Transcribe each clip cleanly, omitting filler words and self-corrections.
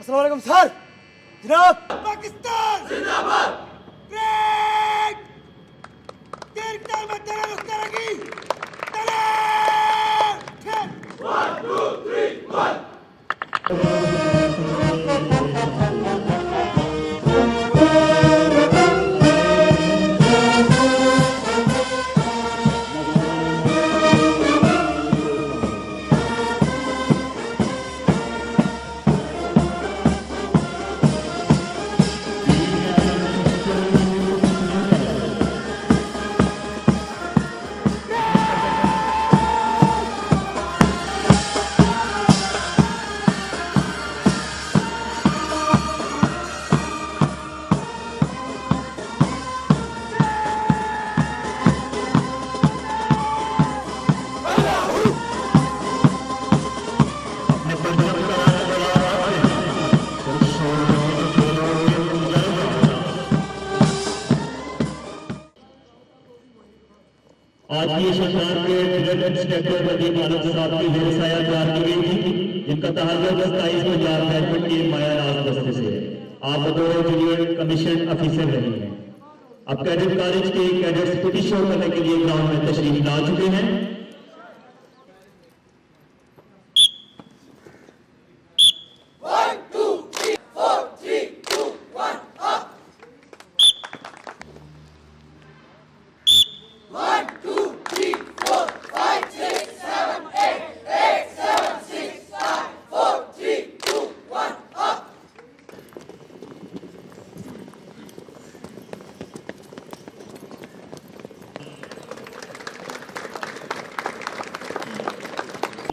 अस्सलाम वालेकुम सर। जनाब पाकिस्तान जिंदाबाद। ब्रेक तीर में तेरा रुख करेगी तेरे 1 2 3 1 आज की सरकार के फिल्म इंस्पेक्टर प्रदीप आनंद साहब की व्यवसाय तैयार की गई थी, जिनका ताल्लुक 27 पंजाब बैडमिंटन टीम माया राज दस्ते से। आप बतौर जूनियर कमीशन ऑफिसर रही हैं। अब कैडेट कॉलेज के कैडेट्स पीटी शो करने के लिए ग्राउंड में तशरीफ ला चुके हैं।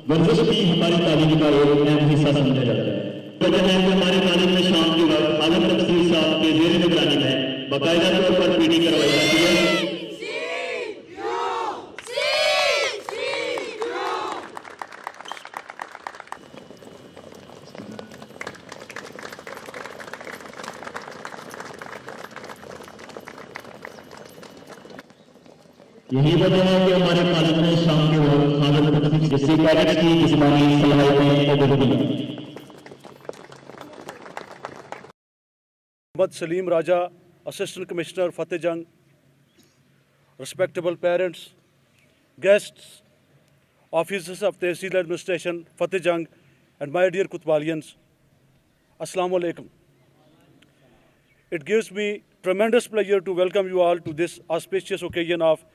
वर्जिश भी हमारी तालीम का एक अहम हिस्सा समझा जाता है। वजह है कि हमारे कॉलेज में शाम के वक्त आलम तफसीर साहब के जेर निगरानी में बाकायदा तौर पर पीटी करवाई जाती है। यही वजह है कि हमारे कॉलेज में शाम के वक्त आलम तफसीर जिससे कैडेट्स की जिस्मानी सलाहियतें बढ़ती हैं। Mohammad Salim Raja, Assistant Commissioner Fateh Jang, respectable parents, guests, officers of Tehsil Administration, Fateh Jang, and my dear Kutbalians, Assalamu alaikum. It gives me tremendous pleasure to welcome you all to this auspicious occasion of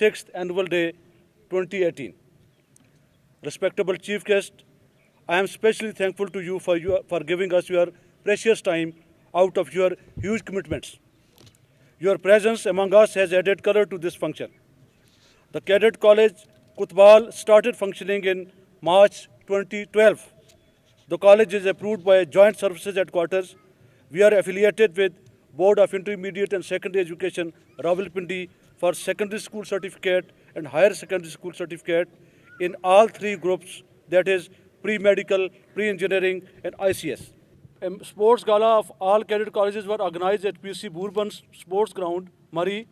6th Annual Day 2018. Respectable Chief Guest, I am especially thankful to you for giving us your precious time out of your huge commitments. Your presence among us has added color to this function. The Cadet College Kutbal started functioning in March 2012. The college is approved by Joint Services Headquarters. We are affiliated with Board of Intermediate and Secondary Education, Rawalpindi, for secondary school certificate and higher secondary school certificate in all three groups, that is pre-medical, pre-engineering and ICS. A sports gala of all cadet colleges were organized at PC Bourbon Sports Ground, Murray.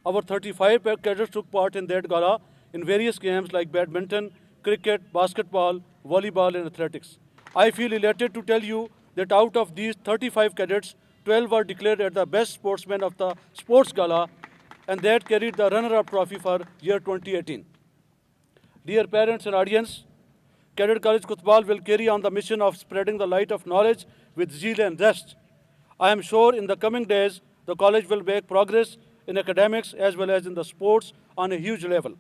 Our 35 cadets took part in that gala in various games like badminton, cricket, basketball, volleyball and athletics. I feel elated to tell you that out of these 35 cadets, 12 were declared as the best sportsmen of the sports gala, and that carried the runner-up trophy for year 2018. Dear parents and audience, Cadet College Kutbal will carry on the mission of spreading the light of knowledge with zeal and zest. I am sure in the coming days, the college will make progress in academics as well as in the sports on a huge level.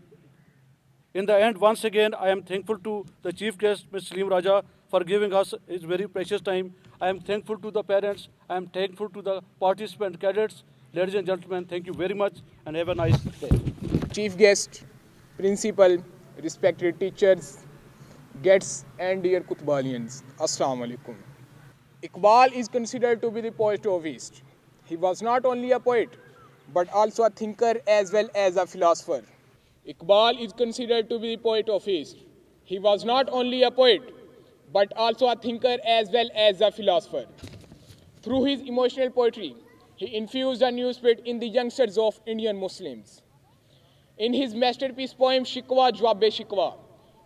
In the end, once again, I am thankful to the Chief Guest, Mr. Salim Raja, for giving us his very precious time. I am thankful to the parents. I am thankful to the participant cadets. Ladies and gentlemen, thank you very much and have a nice day. Chief Guest, Principal, respected teachers, guests and dear Kutbalians, Assalamu alaikum. Iqbal is considered to be the poet of East. He was not only a poet, but also a thinker as well as a philosopher. Iqbal is considered to be the poet of East. He was not only a poet, but also a thinker as well as a philosopher. Through his emotional poetry, he infused a new spirit in the youngsters of Indian Muslims. In his masterpiece poem Shikwa Jawab Shikwa,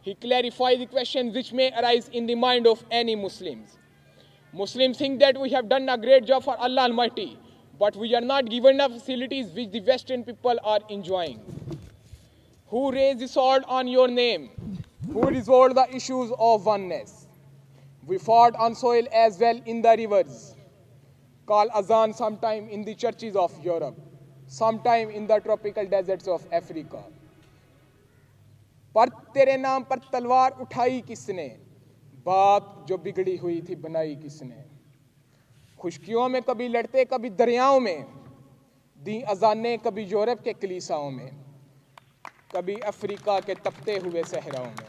he clarifies the questions which may arise in the mind of any Muslims. Muslims think that we have done a great job for Allah Almighty, but we are not given the facilities which the Western people are enjoying. Who raised the sword on your name? Who resolved the issues of oneness? We fought on soil as well in the rivers. Call azan sometime in the churches of Europe, sometime in the tropical deserts of Africa. पर तेरे नाम पर तलवार उठाई किसने? बात जो बिगड़ी हुई थी बनाई किसने? खुशकियों में कभी लड़ते कभी दरियाओं में, दी अजानें कभी यूरोप के कलीसाओं में, कभी अफ्रीका के तपते हुए सहराओं में.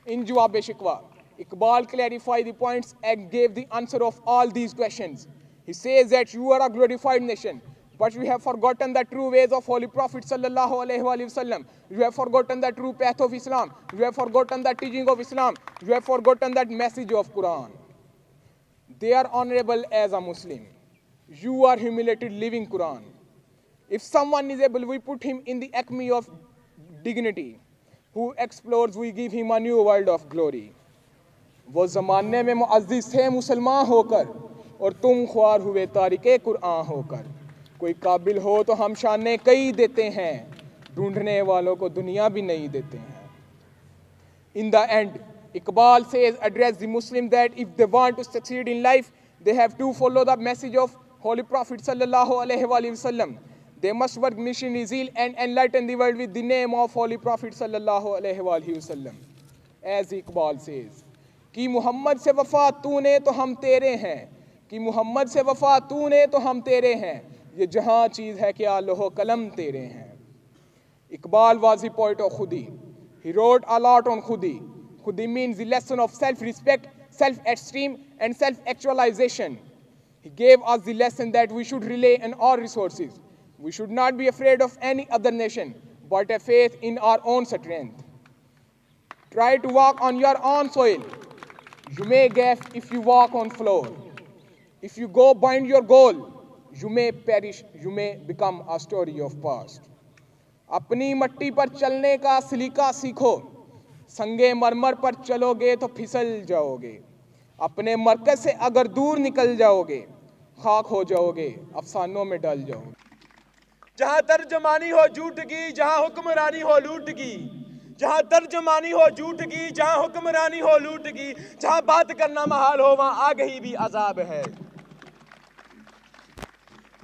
In जवाब शिकवा, Iqbal clarified the points and gave the answer of all these questions. He says that you are a glorified nation, but you have forgotten the true ways of Holy Prophet sallallahu alaihi wasallam. You have forgotten the true path of Islam. You have forgotten the teaching of Islam. You have forgotten that message of Quran. They are honorable as a Muslim. You are humiliated living Quran. If someone is able, we put him in the acme of dignity. Who explores, we give him a new world of glory. वो ज़माने में मुअज़्ज़िज़ थे मुसलमान होकर, और तुम ख्वार हुए तारिके कुरान होकर. कोई काबिल हो तो हम शाने कई देते हैं, ढूंढने वालों को दुनिया भी नहीं देते हैं. In the end, Iqbal says, address the Muslims that if they want to succeed in life, they have to follow the message of Holy Prophet sallallahu alaihi wasallam. They must work missionary zeal and enlighten the world with the name of Holy Prophet sallallahu alaihi wasallam. As Iqbal says, कि मोहम्मद से वफा तूने तो हम तेरे हैं, कि मोहम्मद से वफा तूने तो हम तेरे हैं, ये जहाँ चीज़ है क्या लोहो कलम तेरे हैं. Iqbal was a poet of Khudi. He wrote a lot on Khudi. Khudi means the lesson of self-respect, self-esteem and self-actualization. He gave us the lesson that we should rely on our resources. We should not be afraid of any other nation, but have faith in our own strength. Try to walk on your own soil. You may gaff if you walk on floor. If you go behind your goal, you may perish, you may become a story of past. अपनी मट्टी पर चलने का सलीका सीखो, संगे मरमर पर चलोगे तो फिसल जाओगे. अपने मरकज से अगर दूर निकल जाओगे, खाक हो जाओगे, अफसानों में डल जाओगे. जहाँ तर्जमानी हो झूठ की, जहाँ हुक्मरानी हो लूट की. जहाँ तर्जमानी हो झूठ की, जहाँ हुक्मरानी हो लूट की. जहाँ बात करना महाल हो, वहाँ आग ही भी अजाब है.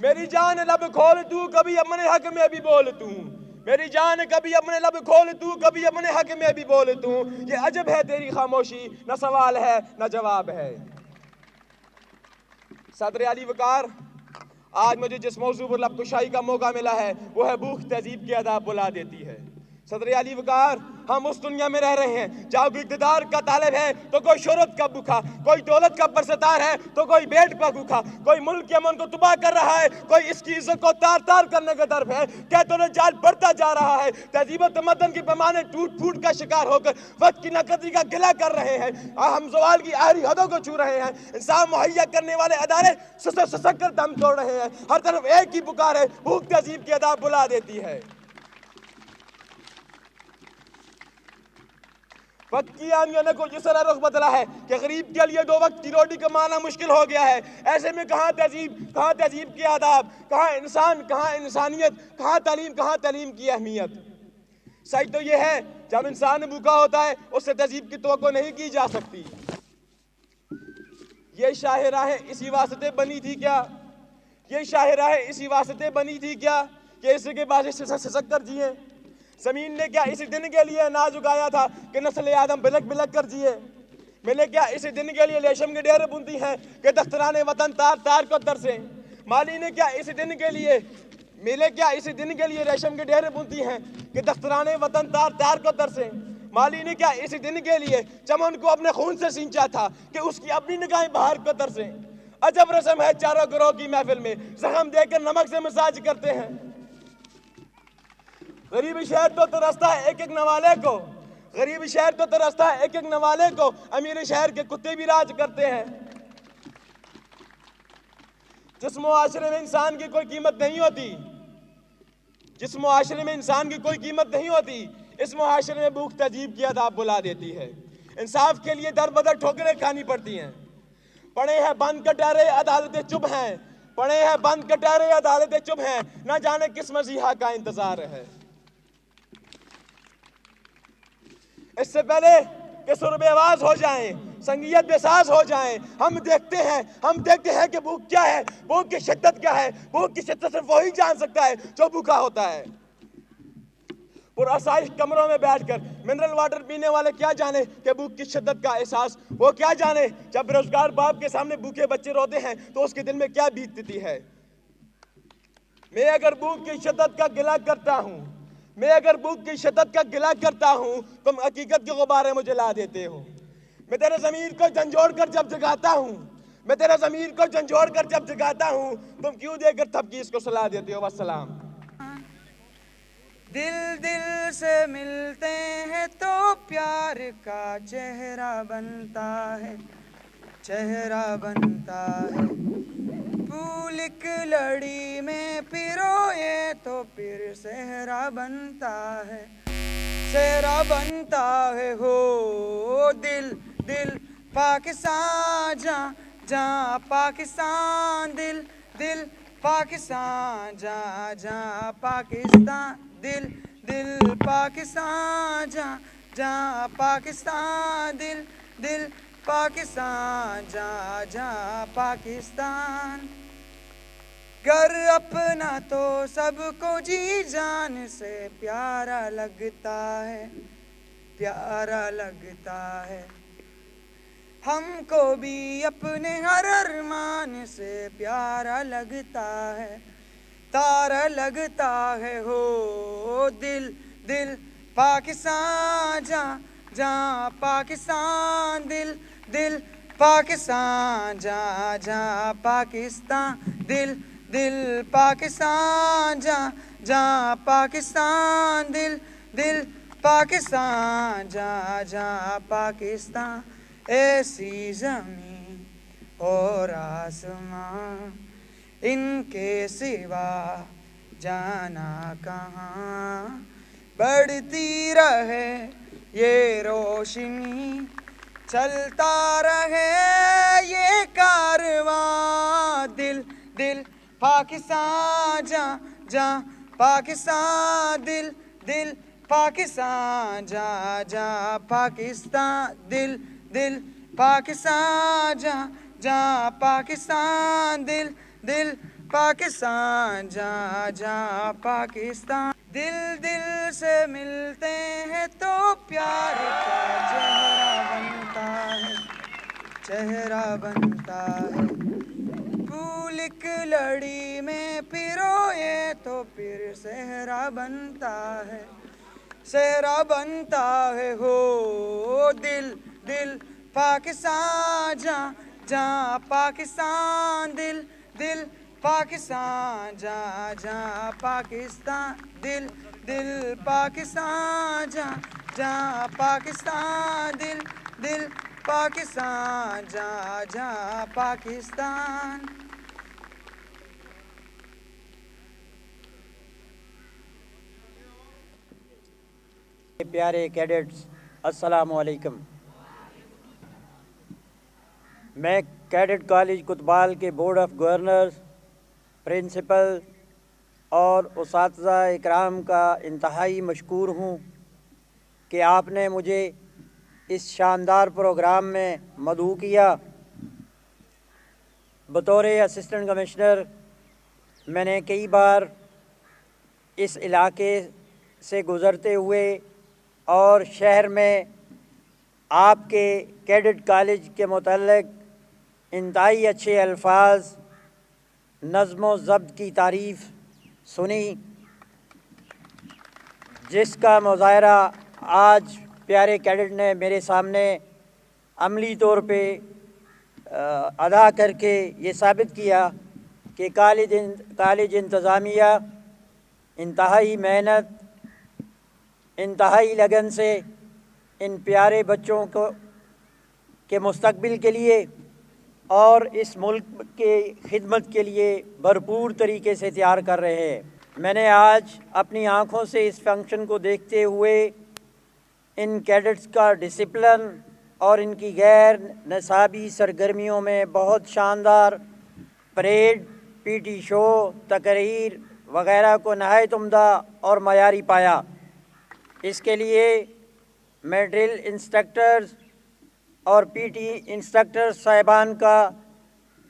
मेरी जान लब खोल तू, कभी अपने हक में भी बोल तू. मेरी जान कभी अपने लब खोल तू, कभी अपने हक में भी बोल तू. ये अजब है तेरी खामोशी, न सवाल है न जवाब है. सदर अली वकार, आज मुझे जिस मौजू पर लबकुशाई का मौका मिला है वो है भूख तहजीब की आदाब बुला देती है. सदर अली वकार, हम उस दुनिया में रह रहे हैं जहाँ कोई इक़्तिदार का तालिब है तो कोई शोहरत का भूखा, कोई दौलत का परसतार है तो कोई बेट का भूखा, कोई मुल्क के अमन को तबाह कर रहा है, कोई इसकी इज्जत को तार तार करने का दर्द है. क्या तो जाल बढ़ता जा रहा है. तहजीब तमद्दन की पैमाने टूट फूट का शिकार होकर वक्त की नकदी का गिला कर रहे हैं. हम ज़वाल की आहरी हदों को छू रहे हैं. इंसाफ मुहैया करने वाले अदारे ससक कर दम तोड़ रहे हैं. हर तरफ एक ही पुकार है, भूख तहजीब की आदाब बुला देती है. वक्त की आमियों ने कुछ इस तरह रुख बदला है कि गरीब के लिए 2 वक्त की रोटी कमाना मुश्किल हो गया है. ऐसे में कहाँ तहजीब के आदाब, कहाँ इंसान, कहाँ इंसानियत, कहाँ तालीम की अहमियत. सच तो ये है जब इंसान भूखा होता है उससे तहजीब की तवक्को नहीं की जा सकती. ये शाहराहें इसी वास्ते बनी थी क्या, ये शाहराहें इसी वास्ते बनी थी क्या कि इसके बाद ससक कर जिए. ज़मीन ने क्या इसी दिन के लिए अनाज उगाया था कि नस्ल आदम बिलक बिलक कर जिए. मैंने क्या इसी दिन के लिए रेशम के डेरे बुनती हैं कि दख्तराने वतन तार तार को तरसे. माली ने क्या इसी दिन के लिए रेशम के डेरे बुनती हैं कि दख्तराने वतन तार तार को तरसे. माली ने क्या इसी दिन के लिए चमन को अपने खून से सींचा था कि उसकी अपनी निगाहें बाहर को तरसे. अजब रस्म है चारों ग्रोह की महफिल में, जख्म देकर नमक से मसाज करते हैं. गरीब शहर तो तरसता है एक एक नवाले को, गरीब शहर तो तरसता है एक एक नवाले को. अमीर शहर के कुत्ते भी राज करते हैं. जिस मुआशरे में इंसान की कोई कीमत नहीं होती, जिस मुआशरे में इंसान की कोई कीमत नहीं होती, इस मुआशरे में भूख तहजीब की आदाब बुला देती है. इंसाफ के लिए दर बदर ठोकरें खानी पड़ती हैं. पड़े हैं बंद कटारे, अदालतें चुप हैं। पड़े हैं बंद कटारे, अदालतें चुप हैं। ना जाने किस मसीहा का इंतजार है। इससे पहले कि सुर बेआवाज हो जाएं, संगीत बेसाज हो जाएं, हम देखते हैं कि भूख क्या है, भूख की शिद्दत क्या है। भूख की शिद्दत सिर्फ वही जान सकता है जो भूखा होता है। पुरअसाइश कमरों में बैठकर मिनरल वाटर पीने वाले क्या जाने कि भूख की शिद्दत का एहसास वो क्या जाने। जब बेरोजगार बाप के सामने भूखे बच्चे रोते हैं तो उसके दिल में क्या बीतती है। मैं अगर भूख की शिद्दत का गिला करता हूँ, तुम हकीकत के गुब्बारे मुझे ला देते हो। मैं तेरे ज़मीर को झंझोड़ कर जब जगाता हूँ, तुम क्यों देकर तबकीस को सलाह देते हो। वस्सलाम। दिल दिल से मिलते हैं तो प्यार का चेहरा बनता है। फूल एक लड़ी में पिरोए तो फिर सेहरा बनता है हो। दिल दिल पाकिस्तान जा पाकिस्तान, दिल दिल पाकिस्तान जा पाकिस्तान, दिल दिल पाकिस्तान जा पाकिस्तान, दिल दिल पाकिस्तान जा पाकिस्तान। घर अपना तो सबको जी जान से प्यारा लगता है। हमको भी अपने हर अरमान से प्यारा लगता है। तारा लगता है हो। दिल दिल पाकिस्तान जा पाकिस्तान, दिल दिल पाकिस्तान जा पाकिस्तान, दिल दिल पाकिस्तान जा पाकिस्तान, दिल दिल पाकिस्तान जा पाकिस्तान। ऐसी ज़मीं और आसमां, इनके सिवा जाना कहाँ। बढ़ती रहे ये रोशनी, चलता रहे ये कारवां। दिल दिल पाकिस्तान जा पाकिस्तान, दिल दिल पाकिस्तान जा पाकिस्तान, दिल दिल पाकिस्तान जा पाकिस्तान, दिल दिल पाकिस्तान जा पाकिस्तान। दिल दिल से मिलते हैं तो प्यार का चेहरा बनता है। फूल एक लड़ी में पिरोए तो फिर सेहरा बनता है हो। दिल दिल पाकिस्तान जा पाकिस्तान, दिल दिल पाकिस्तान जा पाकिस्तान, दिल दिल पाकिस्तान जा पाकिस्तान, दिल दिल पाकिस्तान जा पाकिस्तान। प्यारे कैडेट्स, अस्सलाम वालेकुम। मैं कैडेट कॉलेज कुतबाल के बोर्ड ऑफ गवर्नर्स, प्रिंसिपल और उसातिज़ा इकराम का इंतहाई मशकूर हूँ कि आपने मुझे इस शानदार प्रोग्राम में मदऊ किया। बतौर असिस्टेंट कमिश्नर मैंने कई बार इस इलाके से गुज़रते हुए और शहर में आपके कैडेट कॉलेज के मुतल्लिक़ इंतहाई अच्छे अल्फाज, नज़्म व ज़ब्त की तारीफ़ सुनी, जिसका मुज़ाहरा आज प्यारे कैडेट ने मेरे सामने अमली तौर पे अदा करके ये साबित किया कि कॉलेज इंतज़ामिया इंतहाई मेहनत, इंतहाई लगन से इन प्यारे बच्चों के मुस्तक़बिल के लिए और इस मुल्क के खिदमत के लिए भरपूर तरीके से तैयार कर रहे हैं। मैंने आज अपनी आँखों से इस फंक्शन को देखते हुए इन कैडेट्स का डिसिप्लिन और इनकी गैर निसाबी सरगर्मियों में बहुत शानदार परेड, पीटी शो, तकरीर वगैरह को नहायत उम्दा और मयारी पाया। इसके लिए मैं ड्रिल इंस्ट्रक्टर्स और पीटी इंस्ट्रक्टर साहिबान का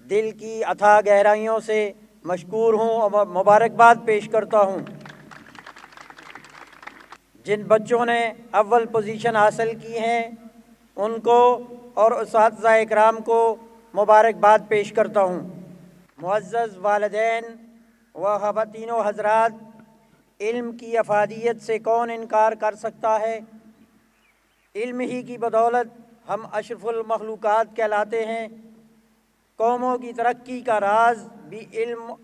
दिल की अथाह गहराइयों से मशकूर हूँ और मुबारकबाद पेश करता हूँ। जिन बच्चों ने अव्वल पोजीशन हासिल की हैं उनको और उस्ताद इकराम को मुबारकबाद पेश करता हूँ। मुअज़्ज़ज़ वालिदैन व ख़वातीनो हज़रात, इल्म की अफादियत से कौन इनकार कर सकता है। इल्म ही की बदौलत हम अशरफुल मखलूक़ात कहलाते हैं। कौमों की तरक्की का राज भी इल्म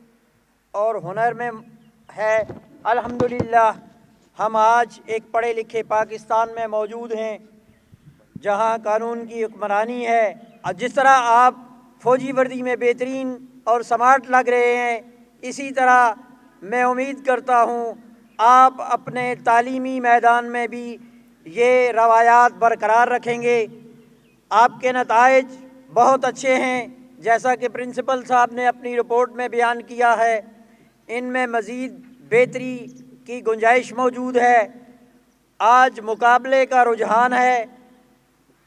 और हुनर में है। अल्हम्दुलिल्लाह हम आज एक पढ़े लिखे पाकिस्तान में मौजूद हैं जहां कानून की हुक्मरानी है। जिस तरह आप फ़ौजी वर्दी में बेहतरीन और स्मार्ट लग रहे हैं, इसी तरह मैं उम्मीद करता हूं आप अपने तालीमी मैदान में भी ये रवायात बरकरार रखेंगे। आपके नताइज बहुत अच्छे हैं, जैसा कि प्रिंसिपल साहब ने अपनी रिपोर्ट में बयान किया है। इनमें मज़ीद बेहतरी की गुंजाइश मौजूद है। आज मुकाबले का रुझान है।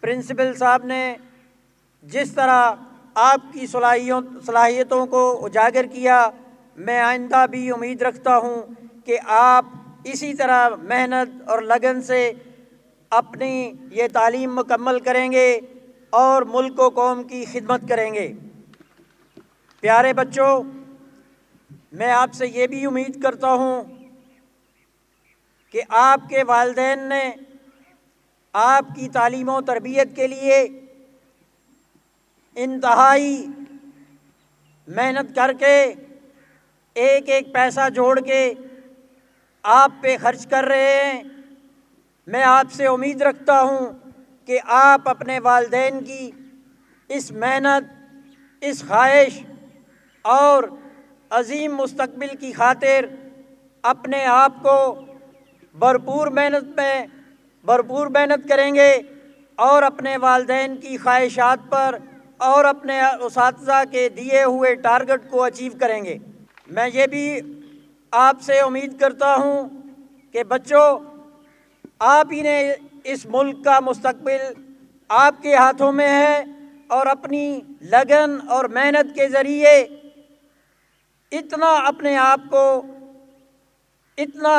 प्रिंसिपल साहब ने जिस तरह आपकी सलाहियतों को उजागर किया, मैं आइंदा भी उम्मीद रखता हूं कि आप इसी तरह मेहनत और लगन से अपनी ये तालीम मुकम्मल करेंगे और मुल्क व कौम की खिदमत करेंगे। प्यारे बच्चों, मैं आपसे ये भी उम्मीद करता हूँ कि आपके वालिदैन ने आपकी तालीम और तरबियत के लिए इंतहाई मेहनत करके एक एक पैसा जोड़ के आप पे खर्च कर रहे हैं। मैं आपसे उम्मीद रखता हूँ कि आप अपने वालिदैन की इस मेहनत, इस ख्वाहिश और अजीम मुस्तकबिल की खातिर अपने आप को भरपूर मेहनत करेंगे और अपने वालिदैन की ख्वाहिशात पर और अपने उस्ताज़ा के दिए हुए टारगेट को अचीव करेंगे। मैं ये भी आपसे उम्मीद करता हूँ कि बच्चों, आप ही ने इस मुल्क का मुस्तकबिल आपके हाथों में है और अपनी लगन और मेहनत के ज़रिए इतना अपने आप को इतना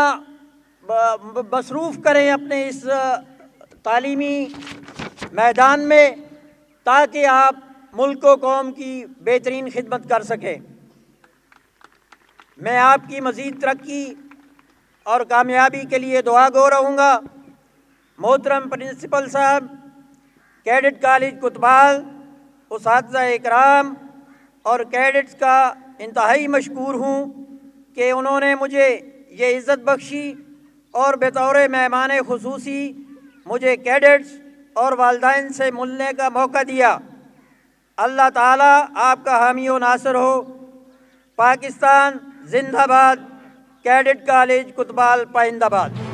मसरूफ़ करें अपने इस तालीमी मैदान में, ताकि आप मुल्क व कौम की बेहतरीन खिदमत कर सकें। मैं आपकी मज़ीद तरक्की और कामयाबी के लिए दुआ गो रहूँगा। मोहतरम प्रिंसिपल साहब, कैडेट कॉलेज कुतबाल, उस्ताद इकराम और कैडेट्स का इंतहाई मशकूर हूँ कि उन्होंने मुझे ये इज़्ज़त बख्शी और बतौर मेहमान खुसूसी मुझे कैडेट्स और वालिदैन से मिलने का मौका दिया। अल्लाह ताला आपका हामी व नासिर हो। पाकिस्तान जिंदाबाद। कैडेट कॉलेज कुतबाल पाइंदाबाद।